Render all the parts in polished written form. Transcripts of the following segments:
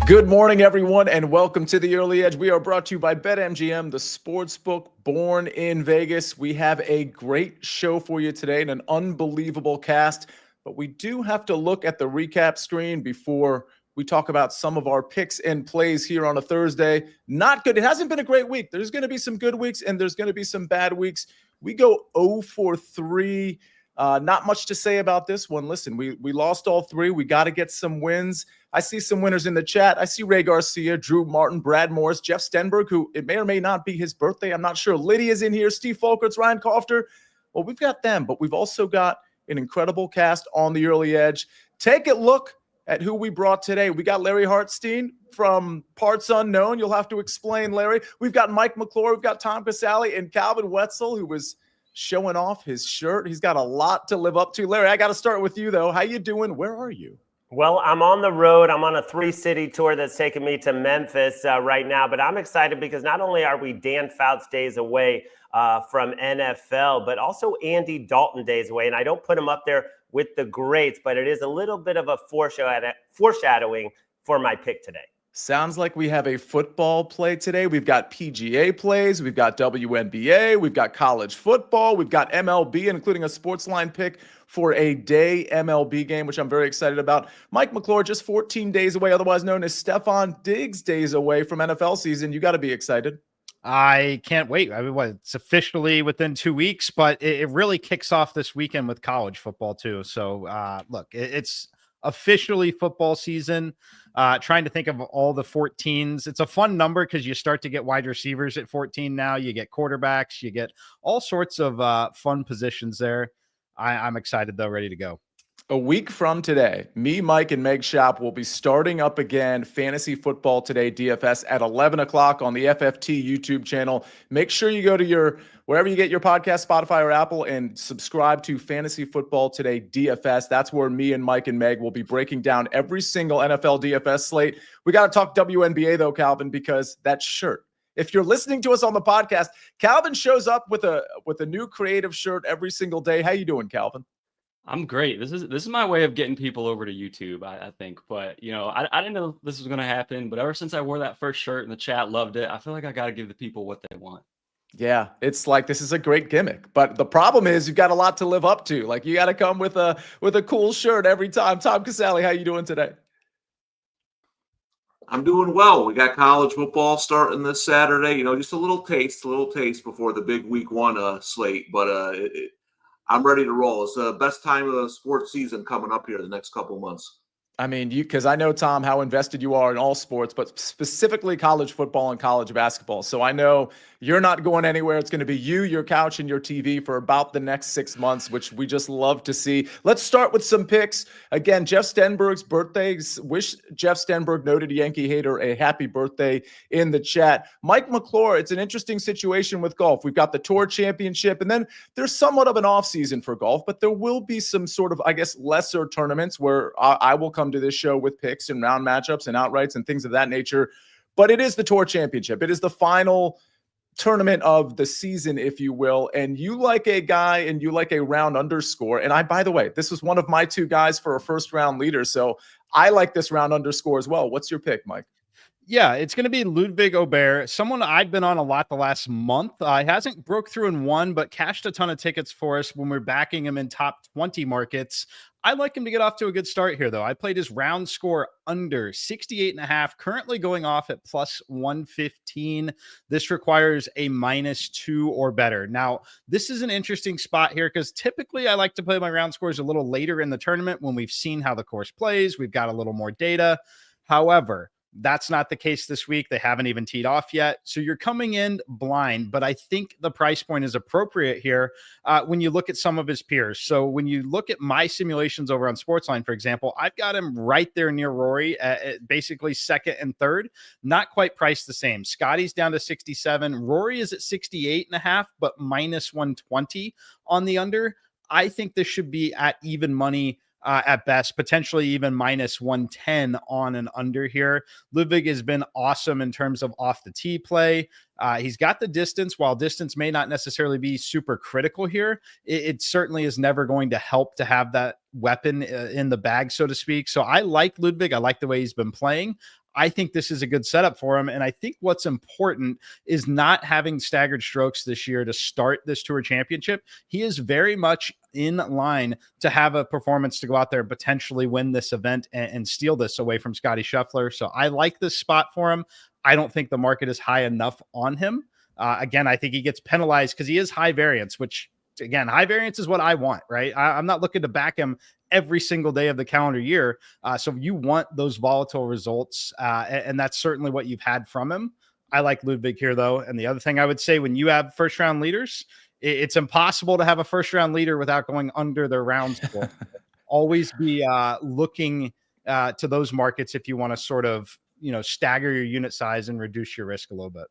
Good morning, everyone, and welcome to the Early Edge. We are brought to you by BetMGM, the sportsbook born in Vegas. We have a great show for you today and an unbelievable cast, but we do have to look at the recap screen before we talk about some of our picks and plays here on a Thursday. Not good. It hasn't been a great week. There's going to be some good weeks and there's going to be some bad weeks. We go 0 for 3. Not much to say about this one. Listen, we lost all three. We got to get some wins. I see some winners in the chat. I see Ray Garcia, Drew Martin, Brad Morris, Jeff Stenberg, who it may or may not be his birthday. I'm not sure. Lydia's in here. Steve Folkerts, Ryan Kofter. Well, we've got them, but we've also got an incredible cast on the Early Edge. Take a look at who we brought today. We got Larry Hartstein from Parts Unknown. You'll have to explain, Larry. We've got Mike McClure. We've got Tom Casale and Calvin Wetzel, who was showing off his shirt. He's got a lot to live up to. Larry, I got to start with you, though. How you doing? Where are you? Well, I'm on the road. I'm on a 3-city tour that's taking me to Memphis right now. But I'm excited because not only are we Dan Fouts days away from NFL, but also Andy Dalton days away. And I don't put him up there with the greats, but it is a little bit of a foreshadowing for my pick today. Sounds like we have a football play today. We've got PGA plays. We've got WNBA. We've got college football. We've got MLB, including a SportsLine pick for a day MLB game, which I'm very excited about. Mike McClure, just 14 days away, otherwise known as Stephon Diggs days away from NFL season. You got to be excited. I can't wait. I mean, it's officially within 2 weeks, but it really kicks off this weekend with college football too. So look, it's officially football season. Trying to think of all the 14s. It's a fun number because you start to get wide receivers at 14 now. You get quarterbacks. You get all sorts of fun positions there. I'm excited, though, ready to go. A week from today, me, Mike, and Meg Shop will be starting up again Fantasy Football Today DFS at 11 o'clock on the FFT YouTube channel. Make sure you go to wherever you get your podcast, Spotify or Apple, and subscribe to Fantasy Football Today DFS. That's where me and Mike and Meg will be breaking down every single NFL DFS slate. We got to talk WNBA, though, Calvin, because that shirt. If you're listening to us on the podcast, Calvin shows up with a new creative shirt every single day. How you doing, Calvin? I'm great. This is my way of getting people over to YouTube, I think. But, I didn't know this was going to happen. But ever since I wore that first shirt and the chat loved it, I feel like I got to give the people what they want. Yeah, it's like this is a great gimmick. But the problem is you've got a lot to live up to. Like you got to come with a cool shirt every time. Tom Casale, how you doing today? I'm doing well. We got college football starting this Saturday. Just a little taste before the big week one slate. But I'm ready to roll. It's the best time of the sports season coming up here the next couple of months. I mean, because I know, Tom, how invested you are in all sports, but specifically college football and college basketball. So I know you're not going anywhere. It's going to be you, your couch, and your TV for about the next 6 months, which we just love to see. Let's start with some picks. Again, Jeff Stenberg's birthdays. Wish Jeff Stenberg, noted Yankee hater, a happy birthday in the chat. Mike McClure, it's an interesting situation with golf. We've got the Tour Championship, and then there's somewhat of an offseason for golf, but there will be some sort of, I guess, lesser tournaments where I will come to this show with picks and round matchups and outrights and things of that nature. But it is the Tour Championship. It is the final tournament of the season, if you will. And you like a guy and you like a round underscore. And by the way, this was one of my two guys for a first round leader. So I like this round underscore as well. What's your pick, Mike? Yeah, it's going to be Ludwig Aubert, someone I've been on a lot the last month. He hasn't broke through and won, but cashed a ton of tickets for us when we're backing him in top 20 markets. I like him to get off to a good start here, though. I played his round score under 68.5, currently going off at plus 115. This requires a -2 or better. Now, this is an interesting spot here because typically I like to play my round scores a little later in the tournament when we've seen how the course plays. We've got a little more data. However, that's not the case this week. They haven't even teed off yet. So you're coming in blind, but I think the price point is appropriate here when you look at some of his peers. So when you look at my simulations over on SportsLine, for example, I've got him right there near Rory at basically second and third, not quite priced the same. Scotty's down to 67. Rory is at 68.5, but -120 on the under. I think this should be at even money at best, potentially even -110 on and under here. Ludwig has been awesome in terms of off the tee play. He's got the distance. While distance may not necessarily be super critical here, it certainly is never going to help to have that weapon in the bag, so to speak. So I like Ludwig. I like the way he's been playing. I think this is a good setup for him. And I think what's important is not having staggered strokes this year to start this Tour Championship. He is very much in line to have a performance to go out there and potentially win this event and steal this away from Scotty Scheffler. So I like this spot for him. I don't think the market is high enough on him. Again, I think he gets penalized because he is high variance, which again, high variance is what I want, right? I'm not looking to back him every single day of the calendar year. So you want those volatile results. And that's certainly what you've had from him. I like Ludwig here though. And the other thing I would say, when you have first round leaders, it's impossible to have a first round leader without going under their round score. Always be looking to those markets if you want to sort of, stagger your unit size and reduce your risk a little bit.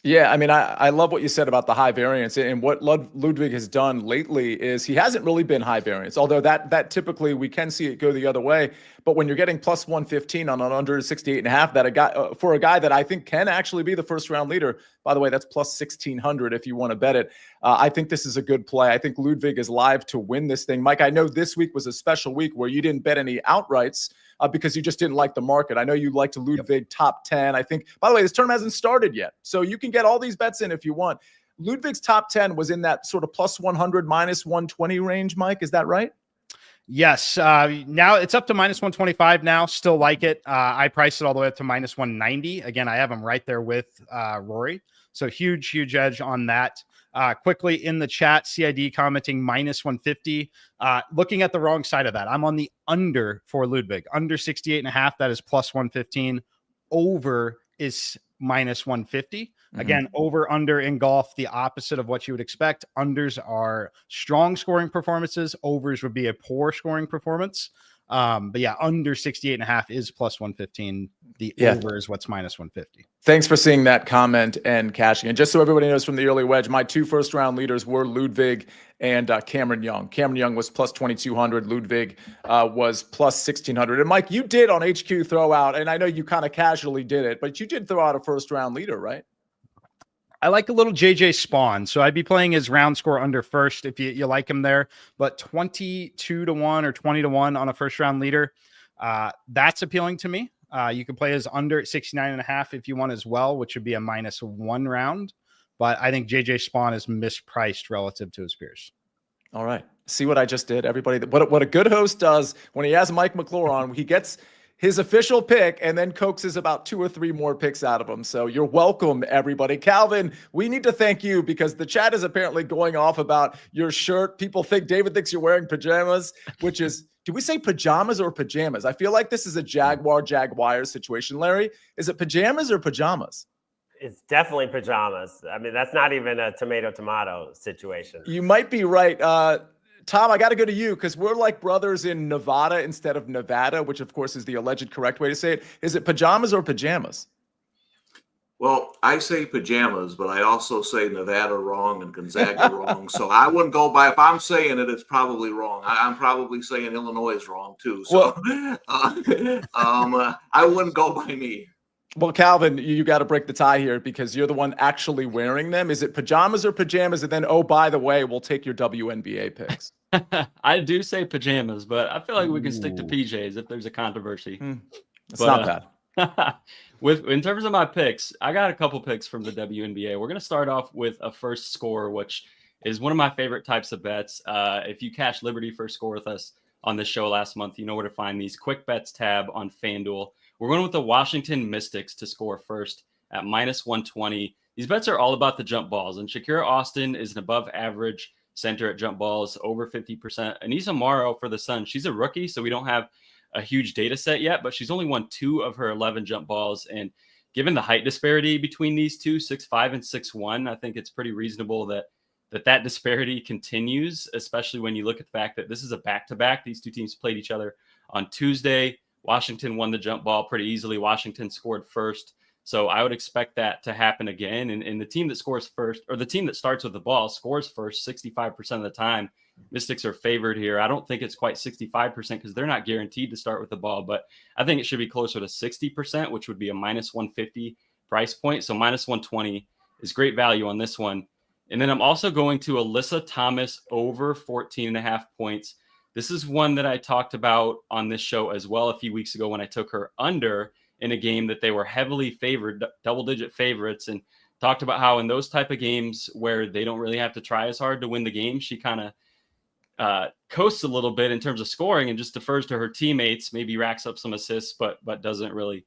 Yeah, I mean, I love what you said about the high variance, and what Ludwig has done lately is he hasn't really been high variance, although that typically we can see it go the other way. But when you're getting plus 115 on an under 68.5, that a guy for a guy that I think can actually be the first round leader, by the way, that's plus 1600 if you want to bet it. I think this is a good play. I think Ludwig is live to win this thing. Mike, I know this week was a special week where you didn't bet any outrights because you just didn't like the market. I know you liked Ludwig top 10. I think, by the way, this tournament hasn't started yet, so you can get all these bets in if you want. Ludwig's top 10 was in that sort of plus 100, minus 120 range, Mike. Is that right? Yes. Now it's up to minus 125 now. Still like it. I priced it all the way up to minus 190. Again, I have him right there with Rory. So huge edge on that. Quickly in the chat, CID commenting minus 150. Looking at the wrong side of that. I'm on the under for Ludwig. Under 68.5. That is plus 115. Over is minus 150. Again, over under in golf, the opposite of what you would expect. Unders are strong scoring performances. Overs would be a poor scoring performance. But yeah, under 68.5 is plus 115. The over is what's minus 150. Thanks for seeing that comment and cashing. And just so everybody knows from the early wedge, my two first round leaders were Ludwig and Cameron Young. Cameron Young was plus 2,200. Ludwig was plus 1,600. And Mike, you did on HQ throw out, and I know you kind of casually did it, but you did throw out a first round leader, right? I like a little JJ Spawn. So I'd be playing his round score under first if you like him there, but 22-1 or 20-1 on a first round leader. That's appealing to me. You can play his under at 69.5 if you want as well, which would be a minus 1 round. But I think JJ Spawn is mispriced relative to his peers. All right. See what I just did, everybody? What a good host does when he has Mike McClure on, he gets his official pick and then coaxes about 2 or 3 more picks out of him. So you're welcome, everybody. Calvin, we need to thank you because the chat is apparently going off about your shirt. People think David thinks you're wearing pajamas, which is, do we say pajamas or pajamas? I feel like this is a Jaguar situation. Larry, is it pajamas or pajamas? It's definitely pajamas. I mean, that's not even a tomato situation. You might be right. Tom, I got to go to you because we're like brothers in Nevada instead of Nevada, which of course is the alleged correct way to say it. Is it pajamas or pajamas? Well, I say pajamas, but I also say Nevada wrong and Gonzaga wrong. So I wouldn't go by, if I'm saying it, it's probably wrong. I'm probably saying Illinois is wrong too. So I wouldn't go by me. Well, Calvin, you got to break the tie here because you're the one actually wearing them. Is it pajamas or pajamas? And then, oh, by the way, we'll take your WNBA picks. I do say pajamas, but I feel like we can stick to PJs if there's a controversy. It's not bad. In terms of my picks, I got a couple picks from the WNBA. We're going to start off with a first score, which is one of my favorite types of bets. If you cashed Liberty first score with us on this show last month, you know where to find these quick bets tab on FanDuel. We're going with the Washington Mystics to score first at minus 120. These bets are all about the jump balls, and Shakira Austin is an above average center at jump balls, over 50%. Anissa Morrow for the Sun, she's a rookie, so we don't have a huge data set yet, but she's only won 2 of her 11 jump balls. And given the height disparity between these two, 6'5" and 6'1", I think it's pretty reasonable that disparity continues, especially when you look at the fact that this is a back-to-back. These two teams played each other on Tuesday. Washington won the jump ball pretty easily. Washington scored first. So I would expect that to happen again. And the team that scores first, or the team that starts with the ball, scores first 65% of the time. Mystics are favored here. I don't think it's quite 65% because they're not guaranteed to start with the ball, but I think it should be closer to 60%, which would be a minus 150 price point. So minus 120 is great value on this one. And then I'm also going to Alyssa Thomas over 14.5 points. This is one that I talked about on this show as well a few weeks ago when I took her under, in a game that they were heavily favored, double-digit favorites, and talked about how in those type of games where they don't really have to try as hard to win the game, she kind of coasts a little bit in terms of scoring and just defers to her teammates, maybe racks up some assists, but doesn't really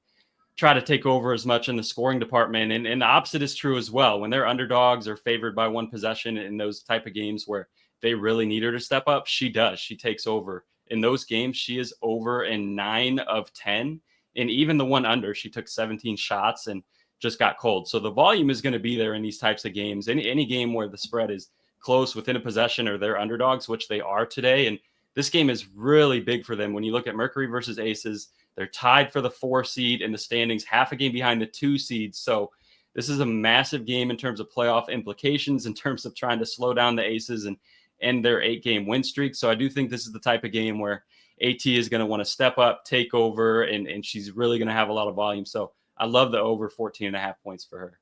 try to take over as much in the scoring department. And the opposite is true as well. When they're underdogs or favored by one possession in those type of games where they really need her to step up, she does. She takes over. In those games, she is over in 9 of 10. And even the one under, she took 17 shots and just got cold. So the volume is going to be there in these types of games. Any game where the spread is close within a possession or they're underdogs, which they are today. And this game is really big for them. When you look at Mercury versus Aces, they're tied for the 4 seed in the standings, half a game behind the 2 seeds. So this is a massive game in terms of playoff implications, in terms of trying to slow down the Aces and end their 8-game win streak. So I do think this is the type of game where AT is going to want to step up, take over, and she's really going to have a lot of volume. So I love the over 14.5 points for her.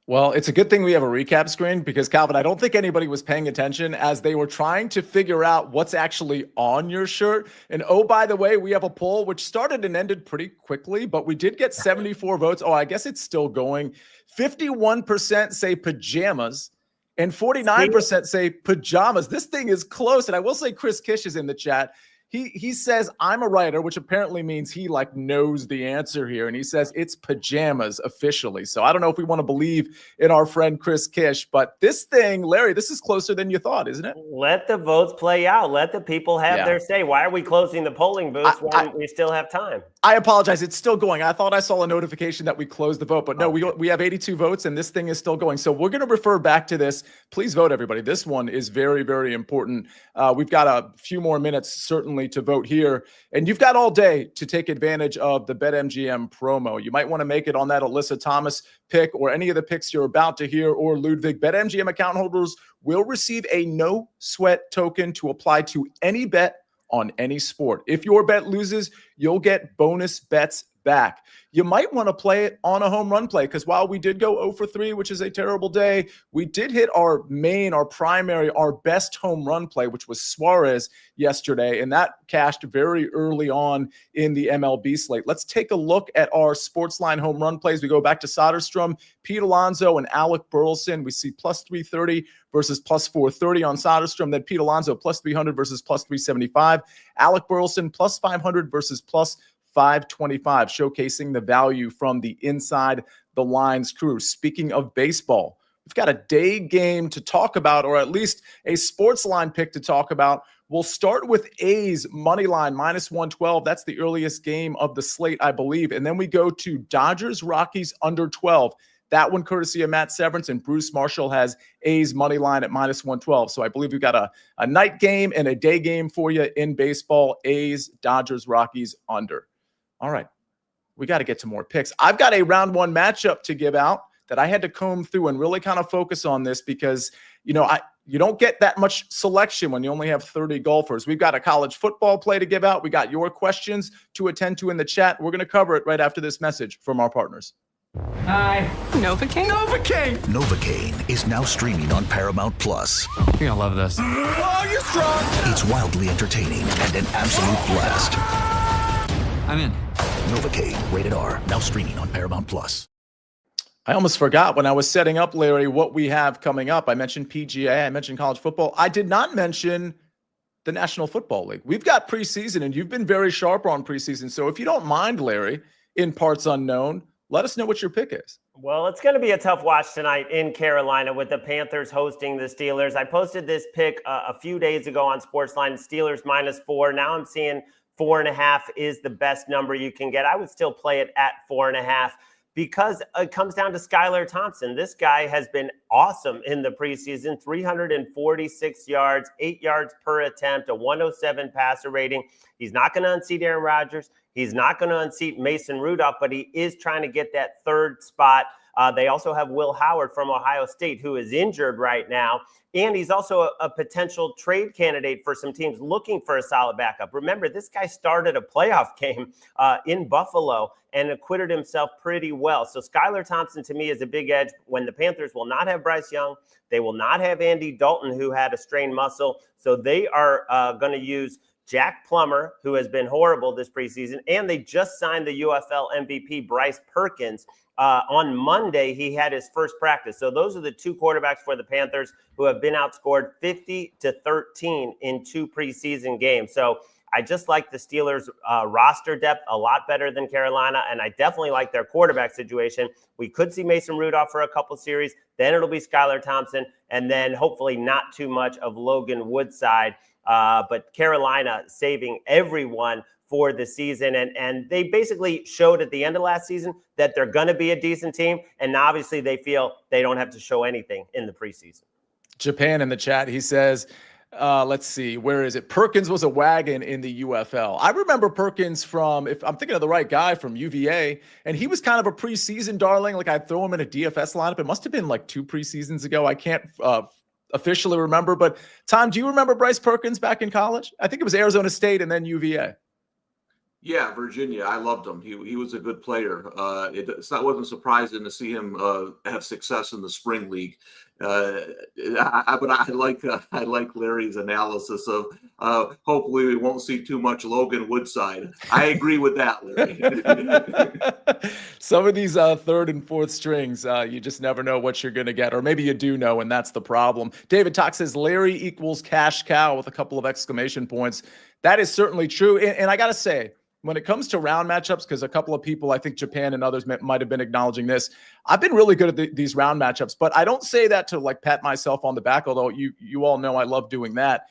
Well, it's a good thing we have a recap screen because, Calvin, I don't think anybody was paying attention as they were trying to figure out what's actually on your shirt. And oh, by the way, we have a poll which started and ended pretty quickly, but we did get 74 votes. Oh, I guess it's still going. 51% say pajamas and 49% say pajamas. This thing is close. And I will say Chris Kish is in the chat. He says, I'm a writer, which apparently means he knows the answer here. And he says it's pajamas officially. So I don't know if we want to believe in our friend Chris Kish, but this thing, Larry, this is closer than you thought, isn't it? Let the votes play out. Let the people have their say. Why are we closing the polling booth when we still have time? I apologize. It's still going. I thought I saw a notification that we closed the vote, but no, we have 82 votes and this thing is still going. So we're going to refer back to this. Please vote, everybody. This one is very, very important. We've got a few more minutes, certainly, to vote here. And you've got all day to take advantage of the BetMGM promo. You might want to make it on that Alyssa Thomas pick or any of the picks you're about to hear or Ludwig. BetMGM account holders will receive a no sweat token to apply to any bet on any sport. If your bet loses, you'll get bonus bets back. You might want to play it on a home run play because while we did go 0 for 3, which is a terrible day, we did hit our primary, our best home run play, which was Suarez yesterday, and that cashed very early on in the MLB slate. Let's take a look at our SportsLine home run plays. We go back to Soderstrom, Pete Alonso, and Alec Burleson. We see plus 330 versus plus 430 on Soderstrom. Then Pete Alonso plus 300 versus plus 375. Alec Burleson plus 500 versus plus 525, showcasing the value from the inside the lines crew. Speaking of baseball, we've got a day game to talk about, or at least a sports line pick to talk about. We'll start with A's money line minus 112. That's the earliest game of the slate, I believe. And then we go to Dodgers Rockies under 12. That one courtesy of Matt Severance, and Bruce Marshall has A's money line at minus 112. So I believe we've got a night game and a day game for you in baseball. A's, Dodgers, Rockies under. All right, we got to get to more picks. I've got a round 1 matchup to give out that I had to comb through and really kind of focus on this because, you don't get that much selection when you only have 30 golfers. We've got a college football play to give out. We got your questions to attend to in the chat. We're going to cover it right after this message from our partners. Hi. Novocaine? Novocaine! Novocaine is now streaming on Paramount Plus. You're going to love this. Oh, you're strong! It's wildly entertaining and an absolute blast. I'm in. Novocaine, rated R, now streaming on Paramount Plus. I almost forgot when I was setting up, Larry, what we have coming up. I mentioned PGA, I mentioned college football. I did not mention the National Football League. We've got preseason, and you've been very sharp on preseason. So if you don't mind, Larry, in parts unknown, let us know what your pick is. Well, it's going to be a tough watch tonight in Carolina with the Panthers hosting the Steelers. I posted this pick a few days ago on SportsLine, Steelers -4. Now I'm seeing 4.5 is the best number you can get. I would still play it at 4.5 because it comes down to Skylar Thompson. This guy has been awesome in the preseason, 346 yards, 8 yards per attempt, a 107 passer rating. He's not going to unseat Aaron Rodgers. He's not going to unseat Mason Rudolph, but he is trying to get that third spot. They also have Will Howard from Ohio State, who is injured right now. And he's also a potential trade candidate for some teams looking for a solid backup. Remember, this guy started a playoff game in Buffalo and acquitted himself pretty well. So Skylar Thompson, to me, is a big edge when the Panthers will not have Bryce Young. They will not have Andy Dalton, who had a strained muscle. So they are going to use Jack Plummer, who has been horrible this preseason, and they just signed the UFL MVP Bryce Perkins. On Monday, he had his first practice. So those are the two quarterbacks for the Panthers who have been outscored 50-13 in 2 preseason games. So I just like the Steelers' roster depth a lot better than Carolina, and I definitely like their quarterback situation. We could see Mason Rudolph for a couple series, then it'll be Skylar Thompson, and then hopefully not too much of Logan Woodside. But Carolina saving everyone for the season. And they basically showed at the end of last season that they're going to be a decent team. And obviously they feel they don't have to show anything in the preseason. Japan in the chat, he says, let's see, where is it? Perkins was a wagon in the UFL. I remember Perkins from, if I'm thinking of the right guy, from UVA, and he was kind of a preseason darling. Like I'd throw him in a DFS lineup. It must have been like 2 preseasons ago. I can't officially remember, but Tom, do you remember Bryce Perkins back in college? I think it was Arizona State and then UVA. Yeah, Virginia. I loved him. He was a good player. Wasn't surprising to see him have success in the spring league. But I like Larry's analysis of hopefully we won't see too much Logan Woodside. I agree with that, Larry. Some of these third and fourth strings, you just never know what you're going to get, or maybe you do know, and that's the problem. David Talk says Larry equals cash cow with a couple of exclamation points. That is certainly true, and I got to say, when it comes to round matchups, because a couple of people, I think Japan and others might have been acknowledging this, I've been really good at these round matchups, but I don't say that to like pat myself on the back, although you all know I love doing that.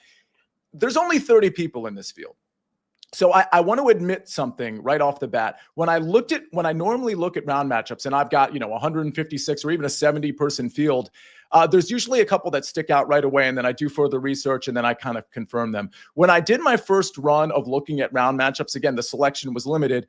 There's only 30 people in this field. So I want to admit something right off the bat. When I normally look at round matchups, and I've got 156 or even a 70-person field, there's usually a couple that stick out right away, and then I do further research, and then I kind of confirm them. When I did my first run of looking at round matchups, again, the selection was limited.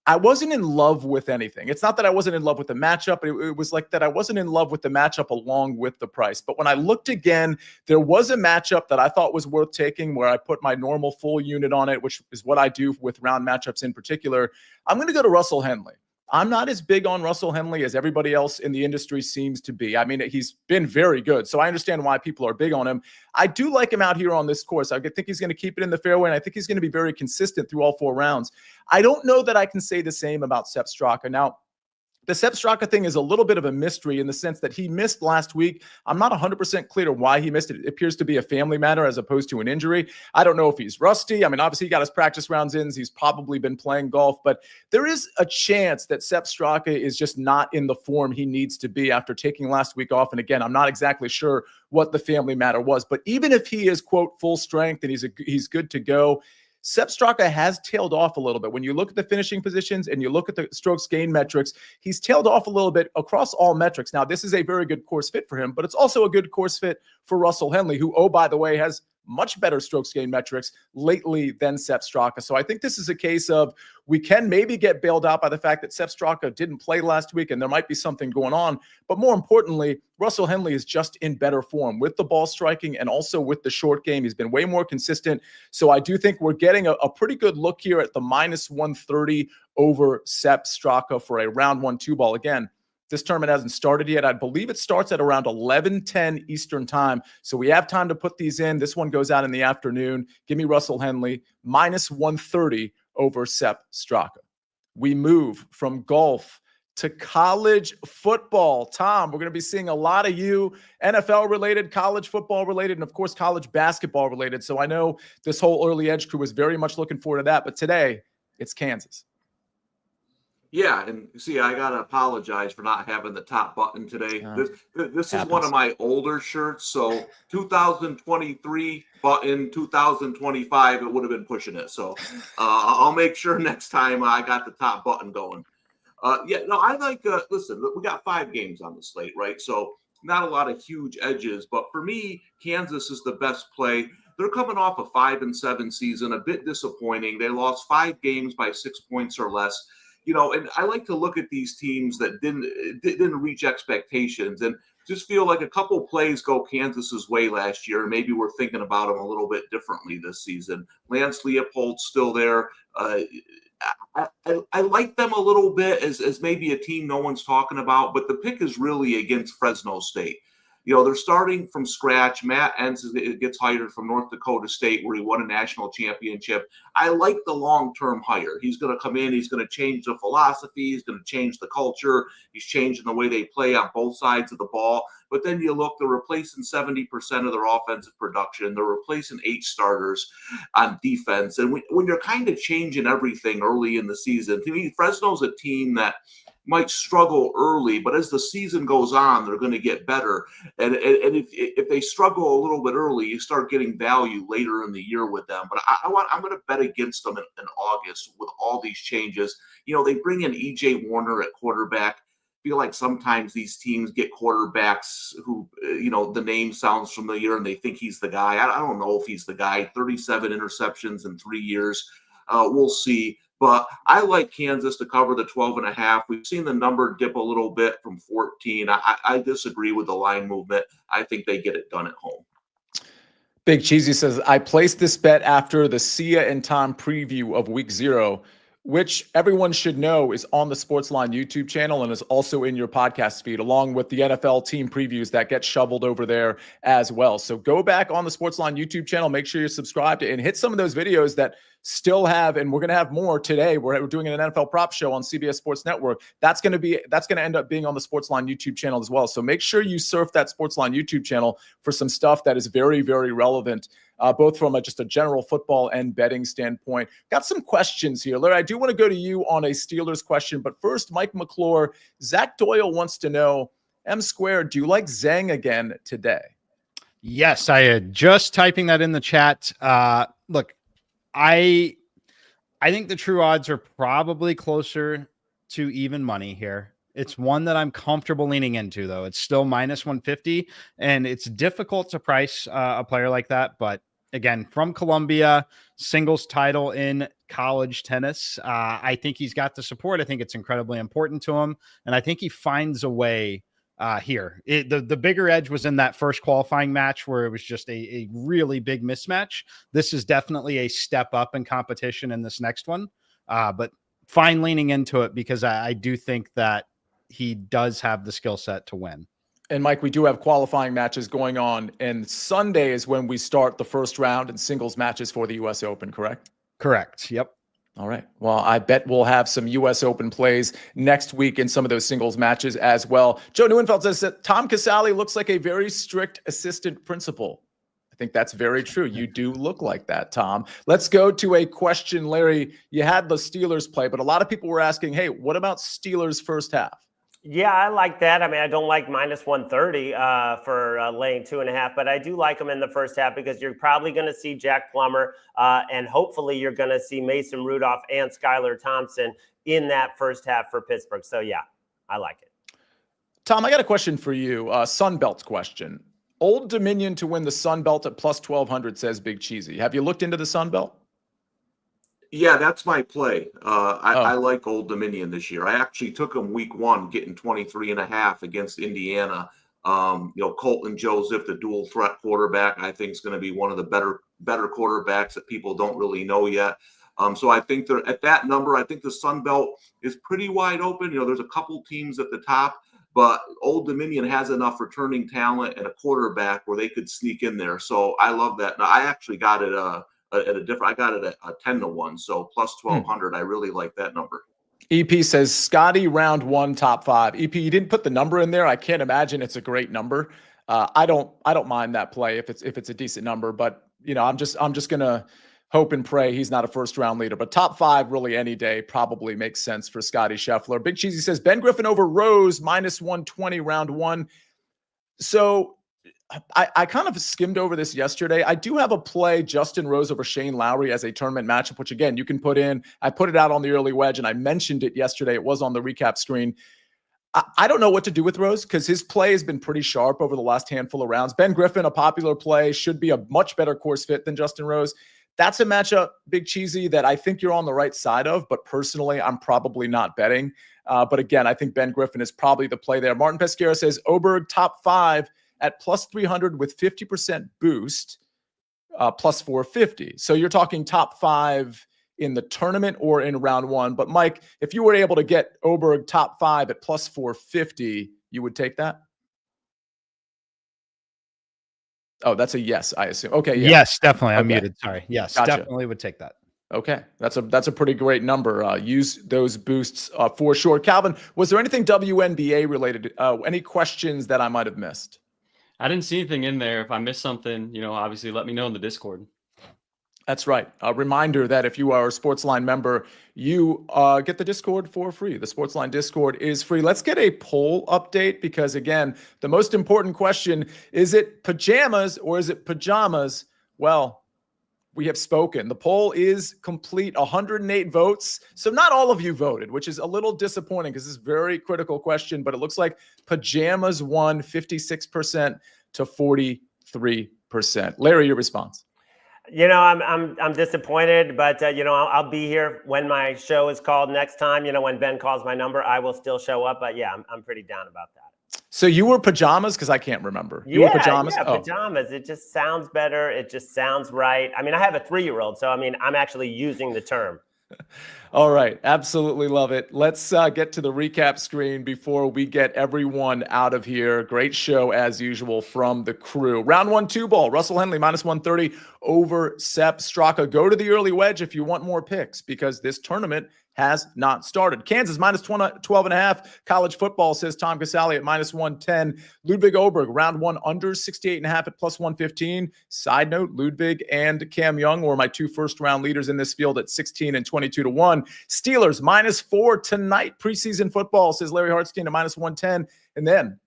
I wasn't in love with anything. It's not that I wasn't in love with the matchup. It was like that I wasn't in love with the matchup along with the price. But when I looked again, there was a matchup that I thought was worth taking where I put my normal full unit on it, which is what I do with round matchups in particular. I'm going to go to Russell Henley. I'm not as big on Russell Henley as everybody else in the industry seems to be. I mean, he's been very good, so I understand why people are big on him. I do like him out here on this course. I think he's going to keep it in the fairway, and I think he's going to be very consistent through all 4 rounds. I don't know that I can say the same about Sepp Straka. Now, the Sepp Straka thing is a little bit of a mystery in the sense that he missed last week. I'm not 100% clear why he missed it. It appears to be a family matter as opposed to an injury. I don't know if he's rusty. I mean, obviously he got his practice rounds in. He's probably been playing golf, but there is a chance that Sepp Straka is just not in the form he needs to be after taking last week off. And again, I'm not exactly sure what the family matter was, but even if he is, quote, full strength and he's good to go, Sepp Straka has tailed off a little bit. When you look at the finishing positions and you look at the strokes gain metrics, he's tailed off a little bit across all metrics. Now, this is a very good course fit for him, but it's also a good course fit for Russell Henley, who, oh, by the way, has much better strokes gain metrics lately than Sepp Straka. So I think this is a case of we can maybe get bailed out by the fact that Sepp Straka didn't play last week and there might be something going on. But more importantly, Russell Henley is just in better form with the ball striking and also with the short game. He's been way more consistent. So I do think we're getting a pretty good look here at the -130 over Sepp Straka for a round 1 2-ball. Again, this tournament hasn't started yet. I believe it starts at around 11:10 Eastern time. So we have time to put these in. This one goes out in the afternoon. Give me Russell Henley, -130 over Sepp Straka. We move from golf to college football. Tom, we're going to be seeing a lot of you NFL related, college football related, and of course, college basketball related. So I know this whole early edge crew is very much looking forward to that. But today, it's Kansas. Yeah, and see, I gotta apologize for not having the top button today. This is one of my older shirts, so 2023 button, 2025, it would have been pushing it. So I'll make sure next time I got the top button going. I like. Listen, we got 5 games on the slate, right? So not a lot of huge edges, but for me, Kansas is the best play. They're coming off a 5-7 season, a bit disappointing. They lost 5 games by 6 points or less. And I like to look at these teams that didn't reach expectations and just feel like a couple plays go Kansas's way last year. Maybe we're thinking about them a little bit differently this season. Lance Leopold's still there. I like them a little bit as maybe a team no one's talking about, but the pick is really against Fresno State. they're starting from scratch. Matt Entz gets hired from North Dakota State, where he won a national championship. I like the long-term hire. He's going to come in. He's going to change the philosophy. He's going to change the culture. He's changing the way they play on both sides of the ball. But then you look, they're replacing 70% of their offensive production. They're replacing 8 starters on defense. And when you're kind of changing everything early in the season, to me, Fresno's a team that might struggle early, but as the season goes on, they're going to get better. And if they struggle a little bit early, you start getting value later in the year with them. But I'm going to bet against them in August with all these changes. They bring in E.J. Warner at quarterback. I feel like sometimes these teams get quarterbacks who, the name sounds familiar and they think he's the guy. I don't know if he's the guy. 37 interceptions in 3 years. We'll see. But I like Kansas to cover the 12.5. We've seen the number dip a little bit from 14. I disagree with the line movement. I think they get it done at home. Big Cheesy says, I placed this bet after the Sia and Tom preview of week 0, which everyone should know is on the SportsLine YouTube channel and is also in your podcast feed, along with the NFL team previews that get shoveled over there as well. So go back on the SportsLine YouTube channel, make sure you're subscribed and hit some of those videos that still have, and we're going to have more today. We're doing an NFL prop show on CBS Sports Network. That's going to end up being on the SportsLine YouTube channel as well. So make sure you surf that SportsLine YouTube channel for some stuff that is very, very relevant, both from just a general football and betting standpoint. Got some questions here. Larry, I do want to go to you on a Steelers question, but first, Mike McClure, Zach Doyle wants to know, M Squared, do you like Zhang again today? Yes, I had just typing that in the chat. Look, I think the true odds are probably closer to even money here. It's one that I'm comfortable leaning into, though. It's still minus 150, and it's difficult to price a player like that. But again, from Columbia, singles title in college tennis, I think he's got the support. I think it's incredibly important to him, and I think he finds a way here. The bigger edge was in that first qualifying match where it was just a really big mismatch. This is definitely a step up in competition in this next one, but fine leaning into it because I do think that he does have the skill set to win. And Mike, we do have qualifying matches going on, and Sunday is when we start the first round and singles matches for the U.S. Open, correct? Correct. Yep. All right. Well, I bet we'll have some U.S. Open plays next week in some of those singles matches as well. Joe Neuenfeld says that Tom Casale looks like a very strict assistant principal. I think that's very true. You do look like that, Tom. Let's go to a question, Larry. You had the Steelers play, but a lot of people were asking, hey, what about Steelers first half? Yeah, I like that. I mean, I don't like minus 130 for laying 2.5, but I do like them in the first half because you're probably going to see Jack Plummer and hopefully you're going to see Mason Rudolph and Skylar Thompson in that first half for Pittsburgh. So, yeah, I like it. Tom, I got a question for you. Sun Belt question. Old Dominion to win the Sun Belt at plus 1,200, says Big Cheesy. Have you looked into the Sun Belt? Yeah, that's my play. I like Old Dominion this year. I actually took them week 1, getting 23.5 against Indiana. Colton Joseph, the dual threat quarterback, I think is going to be one of the better quarterbacks that people don't really know yet. So I think they're at that number. I think the Sun Belt is pretty wide open. There's a couple teams at the top, but Old Dominion has enough returning talent and a quarterback where they could sneak in there. So I love that. Now I actually got it I got it at 10-1, so plus 1,200. I really like that number. EP says Scotty round 1 top 5. EP, you didn't put the number in there. I can't imagine it's a great number. I don't mind that play if it's a decent number, but I'm just gonna hope and pray he's not a first round leader. But top 5 really any day probably makes sense for Scotty Scheffler. Big Cheesy says Ben Griffin over Rose minus 120 round 1. So I kind of skimmed over this yesterday. I do have a play, Justin Rose over Shane Lowry as a tournament matchup, which again, you can put in. I put it out on the early wedge and I mentioned it yesterday. It was on the recap screen. I don't know what to do with Rose because his play has been pretty sharp over the last handful of rounds. Ben Griffin, a popular play, should be a much better course fit than Justin Rose. That's a matchup, Big Cheesy, that I think you're on the right side of, but personally, I'm probably not betting. But again, I think Ben Griffin is probably the play there. Martin Pesquera says Oberg top 5 at plus 300 with 50% boost, plus 450. So you're talking top 5 in the tournament or in round 1. But Mike, if you were able to get Oberg top 5 at plus 450, you would take that? Oh, that's a yes, I assume. Okay, yeah. Yes, definitely. I'm Okay. muted. Sorry. Yes, Gotcha. definitely would take that. Okay, that's a pretty great number. Use those boosts for sure. Calvin, was there anything WNBA related? Any questions that I might have missed? I didn't see anything in there. If I missed something, obviously let me know in the Discord. That's right. A reminder that if you are a SportsLine member, you get the Discord for free. The SportsLine Discord is free. Let's get a poll update because, again, the most important question, is it pajamas or is it pajamas? Well, we have spoken. The poll is complete, 108 votes. So not all of you voted, which is a little disappointing because this is a very critical question, but it looks like pajamas won 56% to 43%. Larry, your response? I'm disappointed, but I'll be here when my show is called next time. When Ben calls my number, I will still show up. But yeah, I'm pretty down about that. So you were pajamas? Because I can't remember. You were pajamas? Yeah, pajamas. It just sounds better. It just sounds right. I mean, I have a 3-year-old, so I'm actually using the term. All right. Absolutely love it. Let's get to the recap screen before we get everyone out of here. Great show as usual from the crew. Round 1 2-ball. Russell Henley -130 over Sepp Straka. Go to the early wedge if you want more picks because this tournament has not started. Kansas -12.5. College football, says Tom Casale at -110. Ludwig Oberg, round 1 under 68.5 at +115. Side note, Ludwig and Cam Young were my 2 first-round leaders in this field at 16 and 22 to 1. Steelers -4 tonight. Preseason football, says Larry Hartstein at -110. And then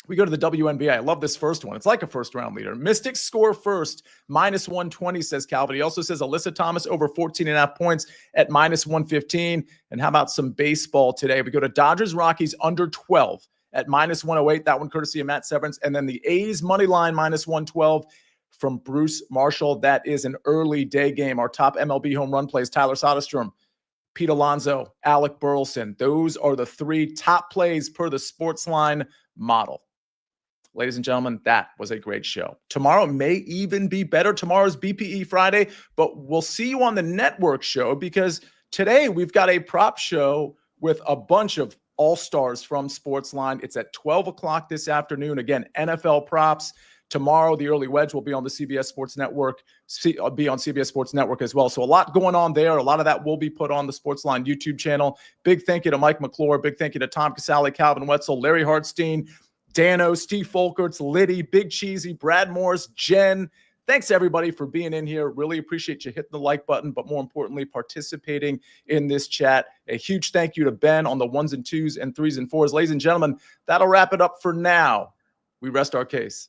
we go to the WNBA. I love this first one. It's like a first-round leader. Mystics score first, -120, says Calvin. He also says Alyssa Thomas over 14.5 points at -115. And how about some baseball today? We go to Dodgers-Rockies under 12 at -108. That one courtesy of Matt Severance. And then the A's money line -112 from Bruce Marshall. That is an early day game. Our top MLB home run plays, Tyler Soderstrom, Pete Alonso, Alec Burleson. Those are the 3 top plays per the SportsLine model. Ladies and gentlemen, that was a great show. Tomorrow may even be better. Tomorrow's BPE Friday, but we'll see you on the network show because today we've got a prop show with a bunch of all-stars from SportsLine. It's at 12 o'clock this afternoon. Again, NFL props. Tomorrow, the early wedge will be on the CBS Sports Network, be on CBS Sports Network as well. So a lot going on there. A lot of that will be put on the SportsLine YouTube channel. Big thank you to Mike McClure. Big thank you to Tom Casale, Calvin Wetzel, Larry Hartstein, Dano, Steve Folkerts, Liddy, Big Cheesy, Brad Morris, Jen. Thanks, everybody, for being in here. Really appreciate you hitting the like button, but more importantly, participating in this chat. A huge thank you to Ben on the 1s and 2s and 3s and 4s. Ladies and gentlemen, that'll wrap it up for now. We rest our case.